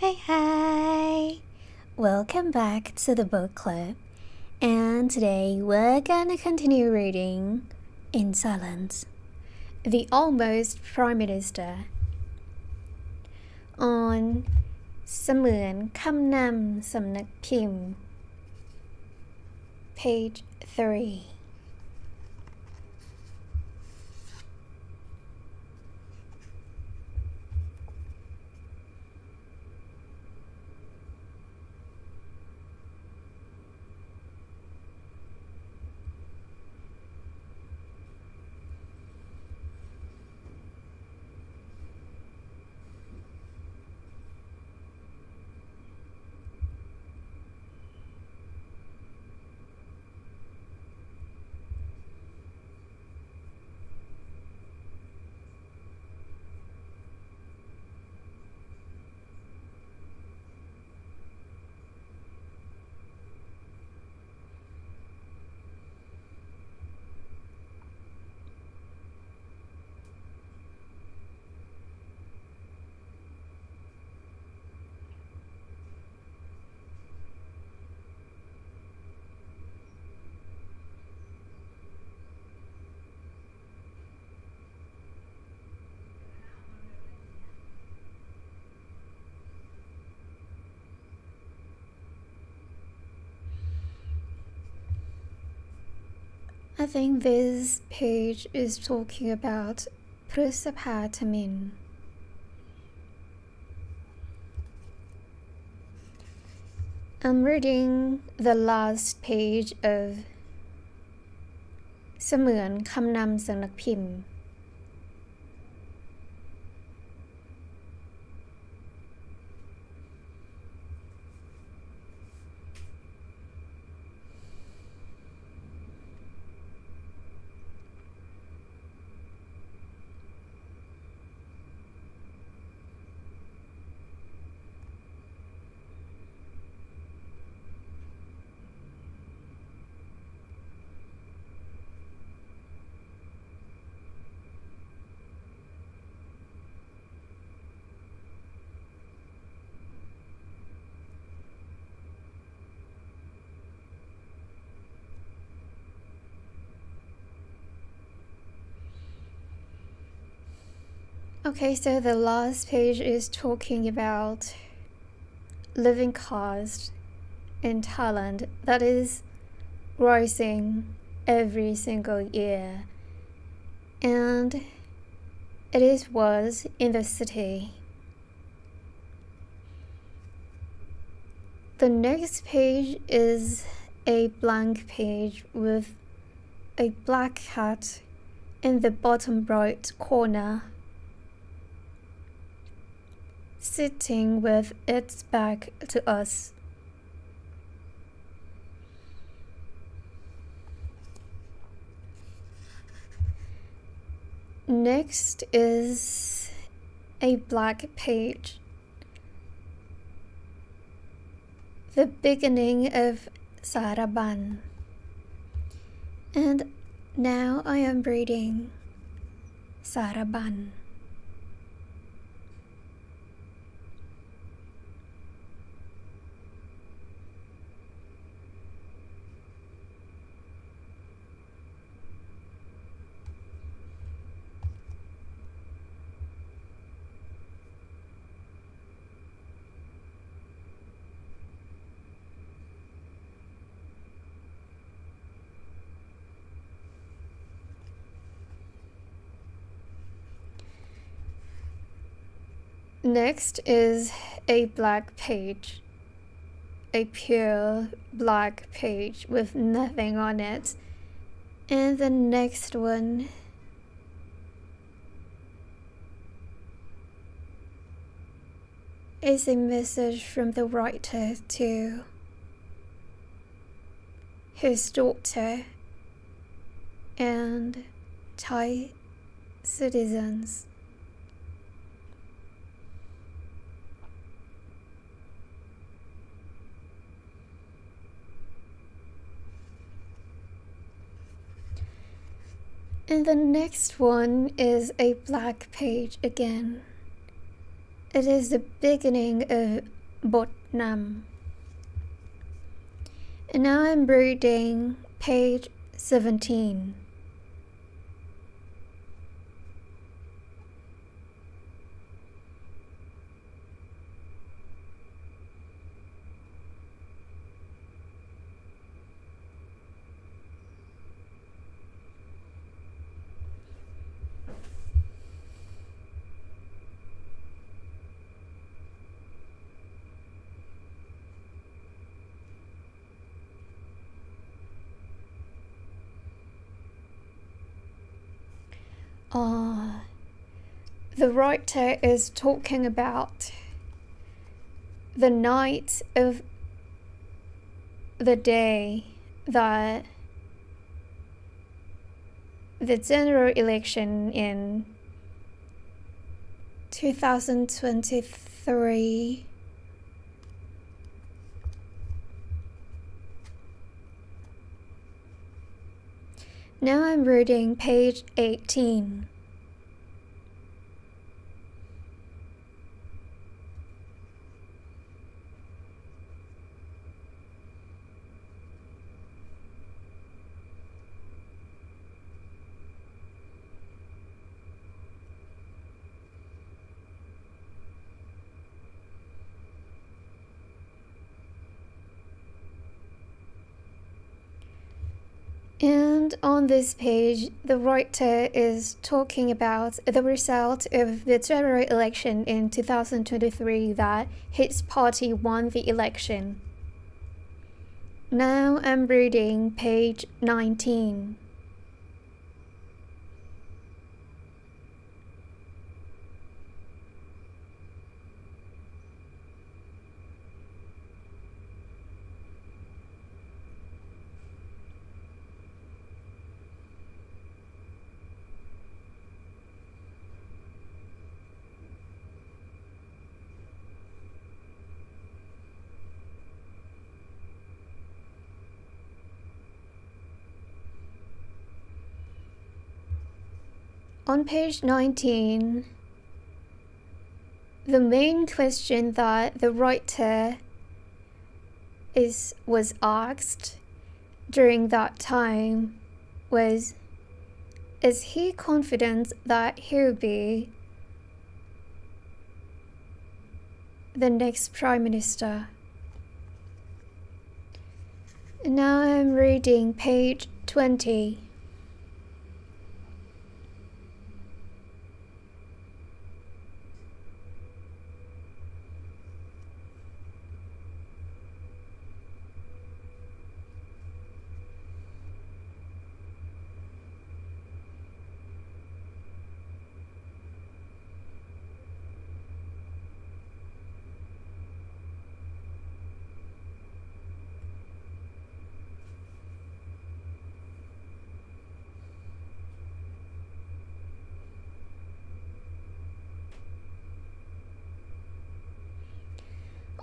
Hi! Welcome back to the book club, and today we're gonna continue reading In Silence, The Almost Prime Minister อนเสมือนคำนำสำนักพิมพ์ Page 3. I think this page is talking about พฤษภาธมิฬ I'm reading the last page of เสมือนคำนำสำนักพิมพ์ Okay, so the last page is talking about living cost in Thailand that is rising every single year, and it is worse in the city. The next page is a blank page with a black cat in the bottom right corner, sitting with its back to us. Next is a black page, the beginning of Saraban. And now I am reading Saraban. Next is a black page, a pure black page with nothing on it. And the next one is a message from the writer to his daughter and Thai citizens. And the next one is a black page again, It is the beginning of บทนำ And now I'm reading page 17. The writer is talking about the night of the day that the general election in 2023 Now I'm reading page 18. And on this page, the writer is talking about the result of the general election in 2023 that his party won the election. Now I'm reading page 19. On page 19, the main question that the writer was asked during that time was, is he confident that he'll be the next Prime Minister? And now I'm reading page 20.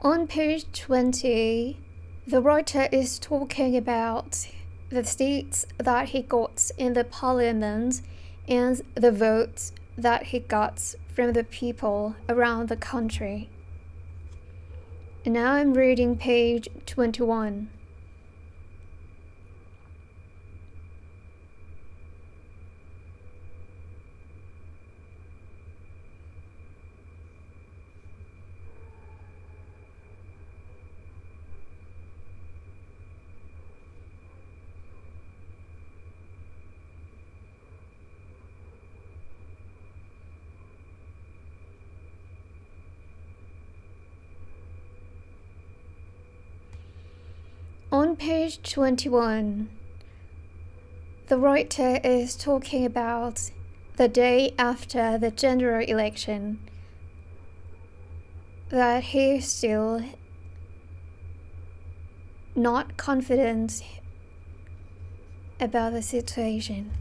On page 20, the writer is talking about the seats that he got in the parliament and the votes that he got from the people around the country. And now I'm reading page 21. On page 21, the writer is talking about the day after the general election, that he is still not confident about the situation.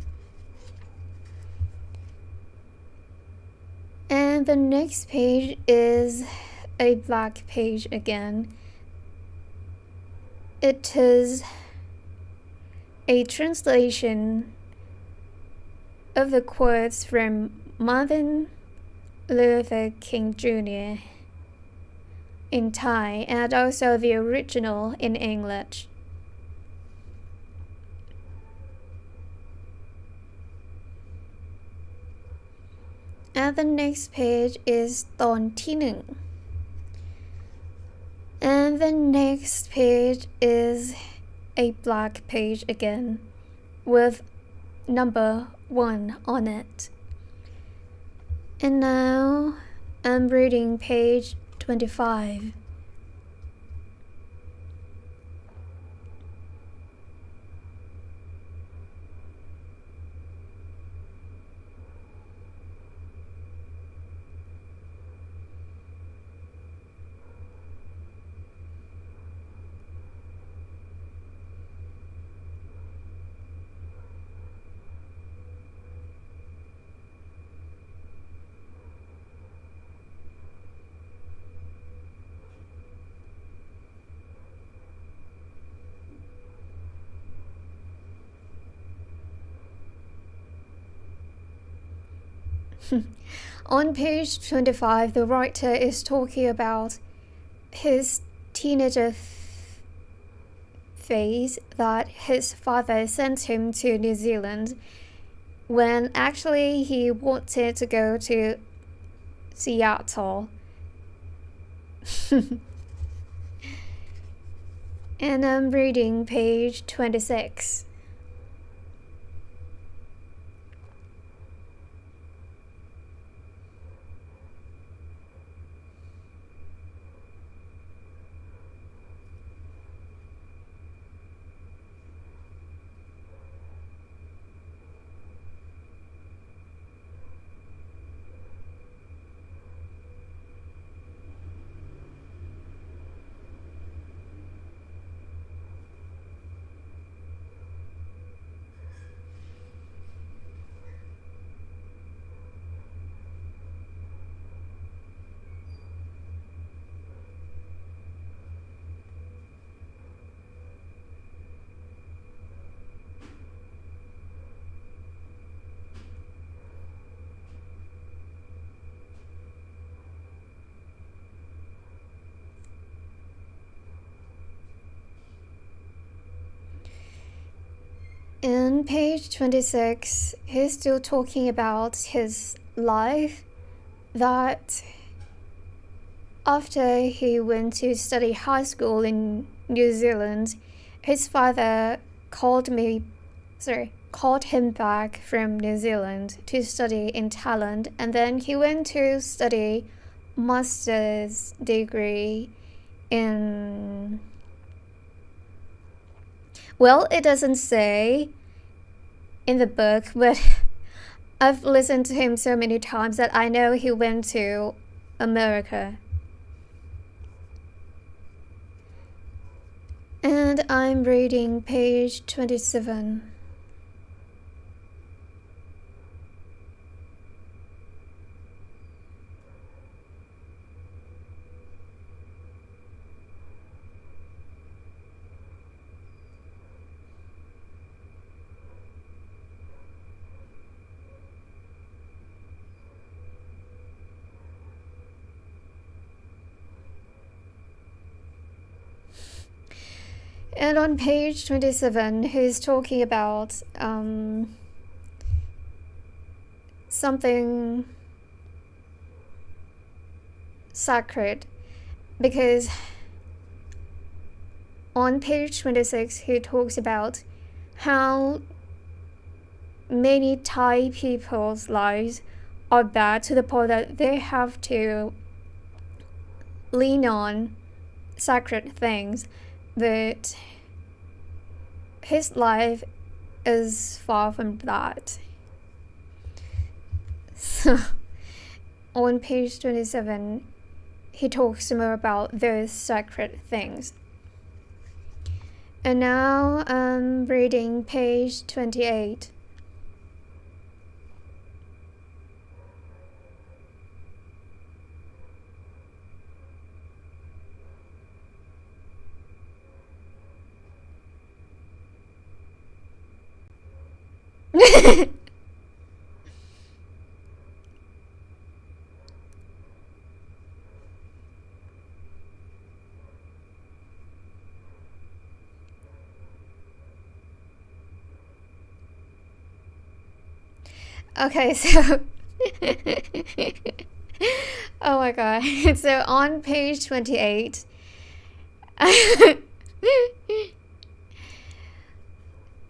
And the next page is a black page again. It is a translation of the quotes from Martin Luther King Jr. in Thai and also the original in English. And the next page is ตอนที่ 1. And the next page is a black page again with number 1 on it. And now I'm reading page 25. On page 25, the writer is talking about his teenager phase that his father sent him to New Zealand when actually he wanted to go to Seattle. And I'm reading page 26. In page 26, he's still talking about his life that after he went to study high school in New Zealand, his father called him back from New Zealand to study in Thailand, and then he went to study master's degree in, well, it doesn't say in the book, but I've listened to him so many times that I know he went to America. And I'm reading page 27. And on page 27, he's talking about something sacred, because on page 26, he talks about how many Thai people's lives are bad to the point that they have to lean on sacred things. But his life is far from that. So on page 27, he talks more about those sacred things. And now I'm reading page 28. Okay, so oh my god. So on page 28,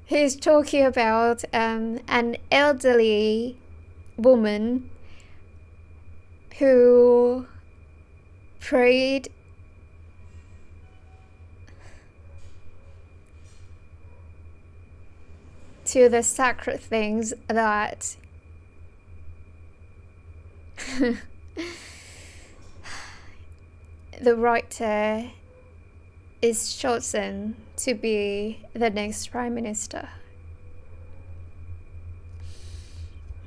he's talking about an elderly woman who prayed to the sacred things that the writer is chosen to be the next prime minister.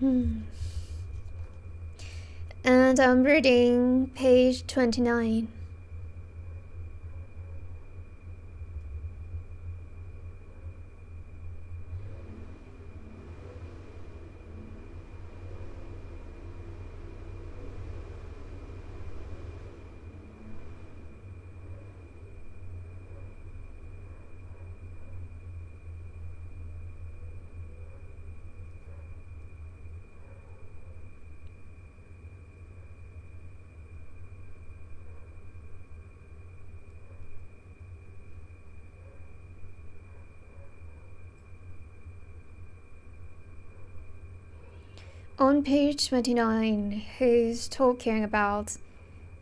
And I'm reading page 29. On page 29, he's talking about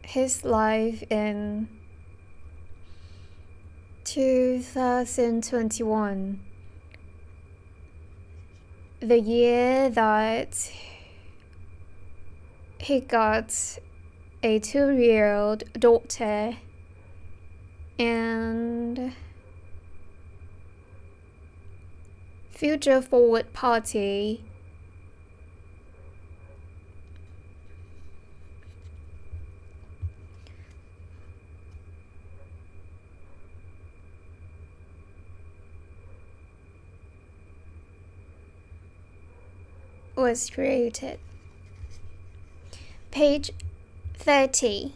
his life in 2021, the year that he got a 2-year-old daughter and Future Forward Party was created. Page 30.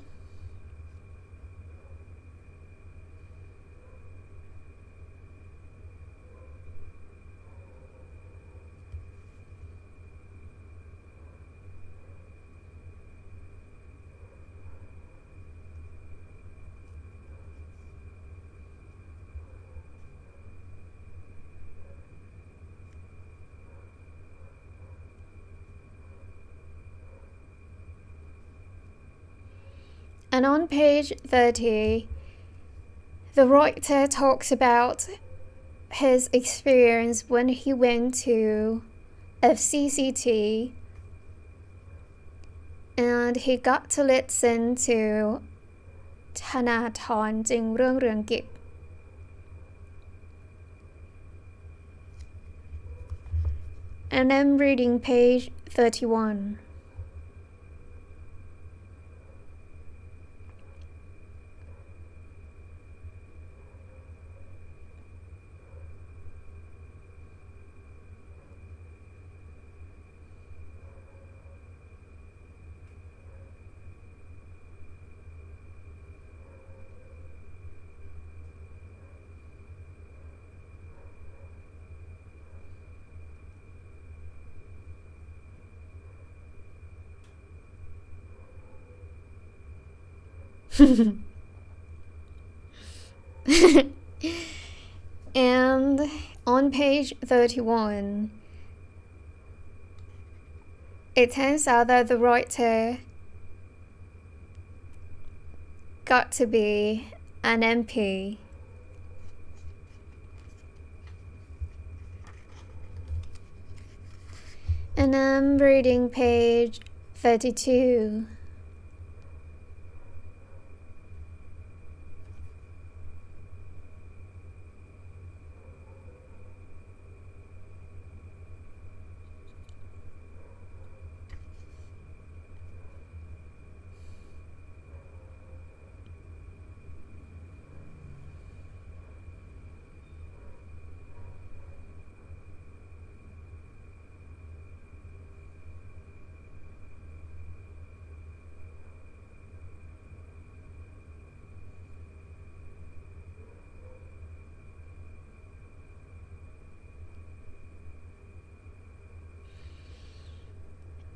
And on page 30, the writer talks about his experience when he went to FCCT and he got to listen to ธนาธรจึงรุ่งเรืองกิจ And I'm reading page 31. And on page 31, it turns out that the writer got to be an MP. And I'm reading page 32.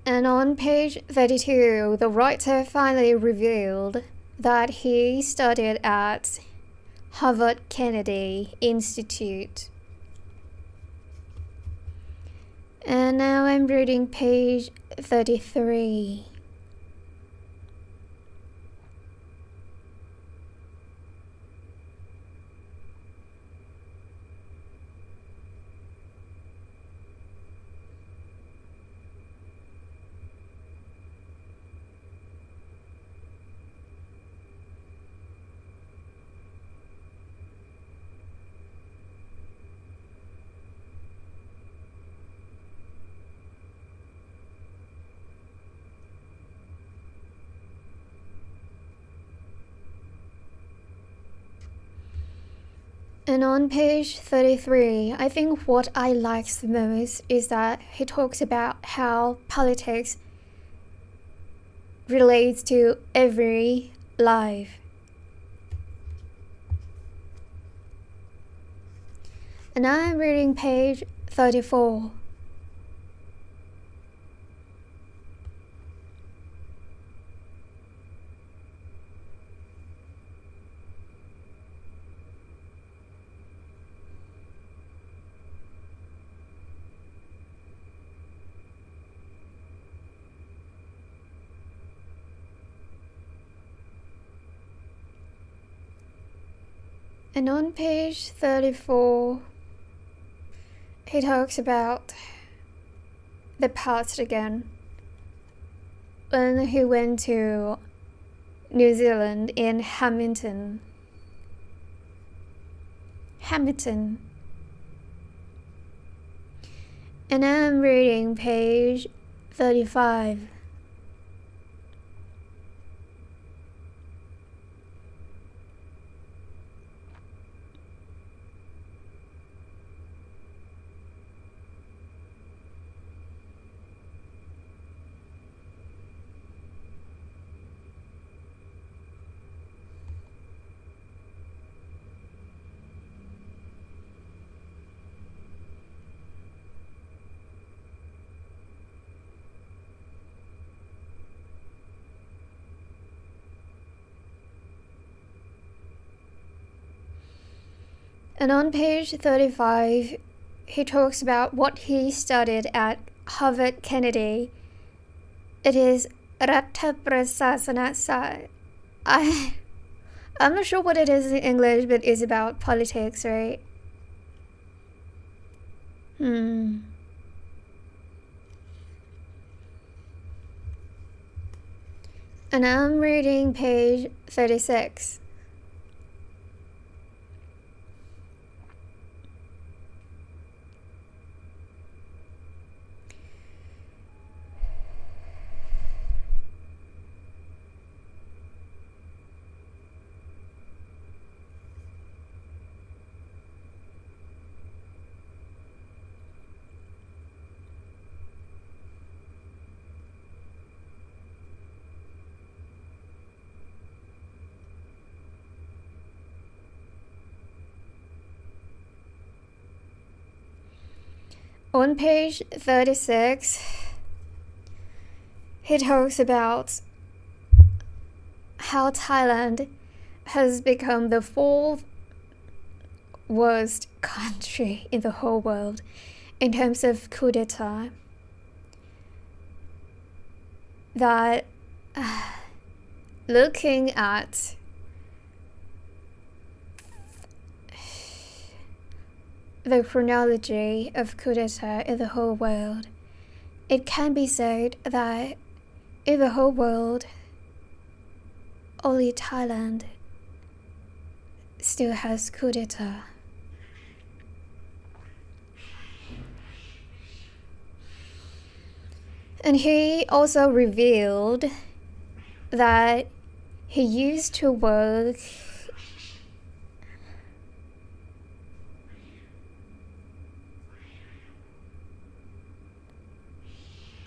And on page 32, the writer finally revealed that he studied at Harvard Kennedy Institute. And now I'm reading page 33. And on page 33, I think what I like the most is that he talks about how politics relates to every life. And I'm reading page 34. And on page 34, he talks about the past again. When he went to New Zealand in Hamilton. And I'm reading page 35. And on page 35, he talks about what he studied at Harvard Kennedy. It is Ratha Prasasana Sai. I'm not sure what it is in English, but it's about politics, right? And I'm reading page 36. On page 36, he talks about how Thailand has become the fourth worst country in the whole world in terms of coup d'etat. That looking at the chronology of coup d'etat in the whole world, it can be said that in the whole world, only Thailand still has coup d'etat. And he also revealed that he used to work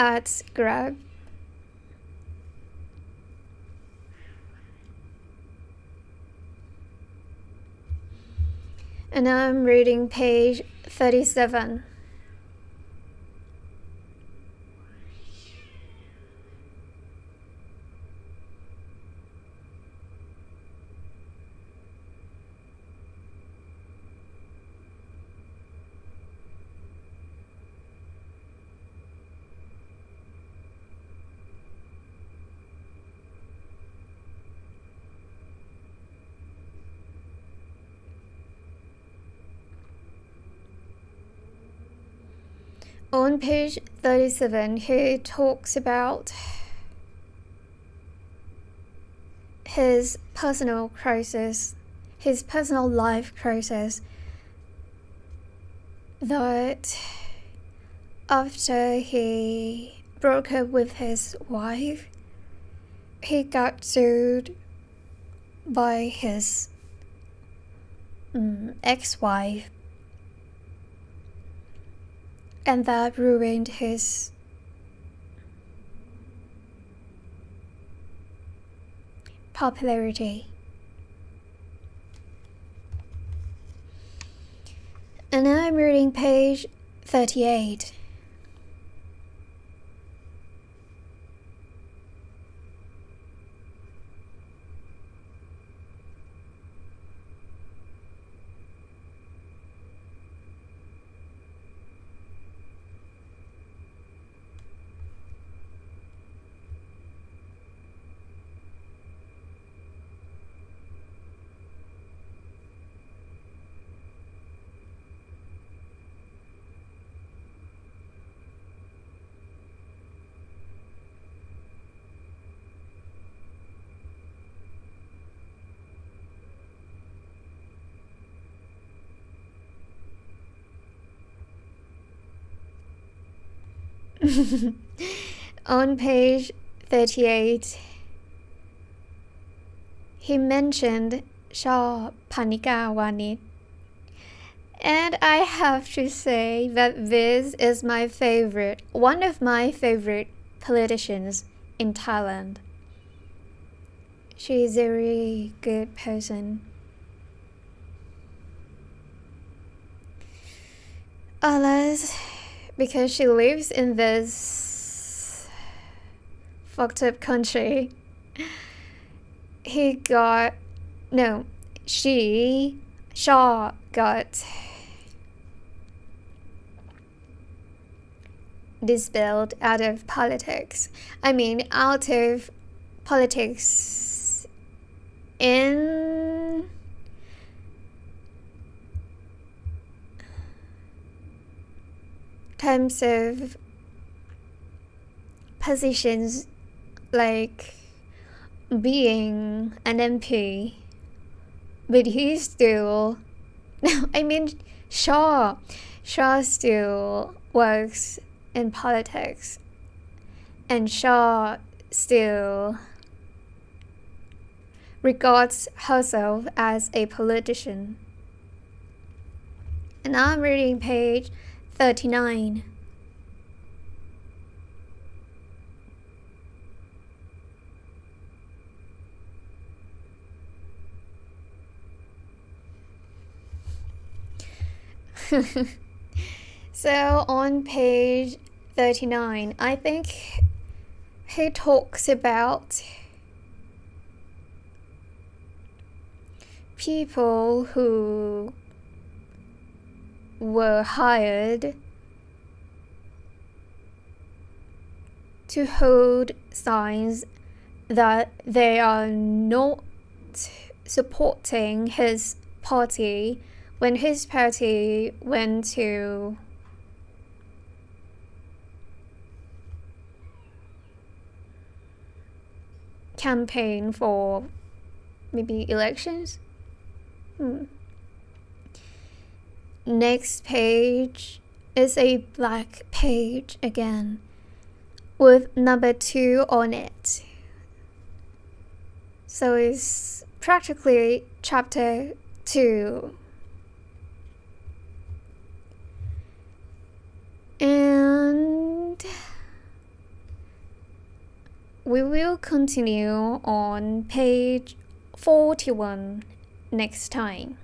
at Grab. And I'm reading page 37. On page 37, he talks about his personal crisis, his personal life crisis, that after he broke up with his wife, he got sued by his ex-wife, and that ruined his popularity. And now I'm reading page 38. On page 38, he mentioned Shaw Panika Wanit. And I have to say that this is one of my favorite politicians in Thailand. She is a really good person. Alas, because she lives in this fucked up country, Shaw got dispelled out of politics. Out of politics in terms of positions like being an MP, but he's still Shaw still works in politics, and Shaw still regards herself as a politician. And I'm reading page 39. So on page 39, I think he talks about people who were hired to hold signs that they are not supporting his party when his party went to campaign for maybe elections. Next page is a black page again with number 2 on it. So it's practically chapter 2. And we will continue on page 41 next time.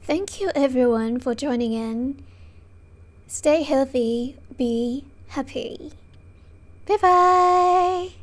Thank you everyone for joining in. Stay healthy, be happy. Bye bye.